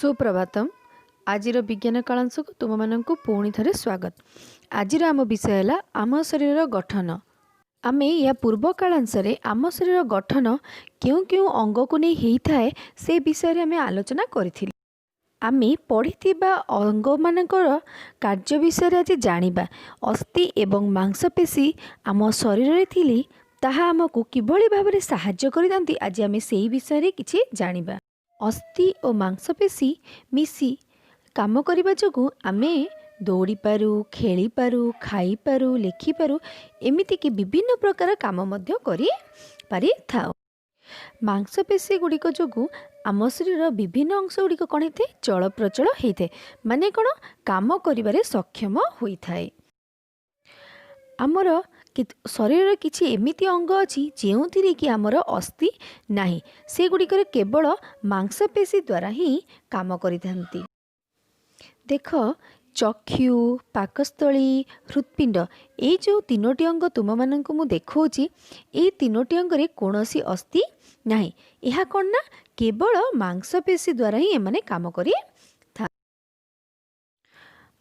सुप्रभातम। आजिर विज्ञान कालांश को तुम मानक पुणी थे स्वागत। आजिर आम विषय है आम शरीर गठन। आमे या पूर्व कालांश आम शरीर गठन क्यों क्यों अंग को नहीं होता है से विषय में आलोचना करी। आमे पढ़िथिबा अंग मानकर कार्य विषय आज जानिबा। अस्थि एवं मांसपेशी आम शरीर रे थिली ताहा आमको किभली भाबरे सहाय्य करिदांती आज आमे सेही विषय रे किछि जानिबा। अस्थि और मांसपेशी मिसी काम करने जोगु आमे दौड़ी पारू, खेली पारू, खाई पारू, लेखि पारू, एमिति कि विभिन्न प्रकार काम मध्य करि पारि थाओ। मांसपेशी गुड़िक जोगु आम शरीर विभिन्न अंश गुड़िक कौन होते चल प्रचल होते माने कौन काम करिबारे सक्षम होइथाए। आमर शरीर किछि एमिति अंग अच्छी जो कि आमर अस्थि नाही से गुड़िकर केवल मांसपेशी द्वारा ही काम करिथांती। देख चक्षु, पाकस्थली, हृत्पिंड ये जो तीनोटी अंग तुम मानक मु देखौछि ये तीनोटी अंगरे कौनसी अस्थि नाही। यह कौन ना केवल मांसपेशी द्वारा ही एमाने काम करि था।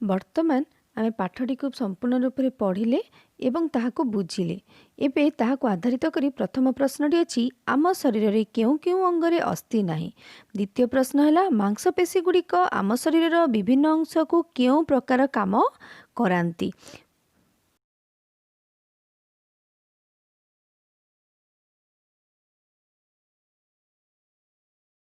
वर्तमान आमे पाठटी को संपूर्ण रूप से पढ़िले एवं ताहाको बुझिले। एबे ताहाको आधारित करी प्रथम प्रश्नटी अछि आम शरीर रे केउ केउ अंगरे अस्थि नाही। द्वितीय प्रश्न है मांसपेशी गुड़िक आम शरीर विभिन्न अंश को केउ प्रकार काम करांती।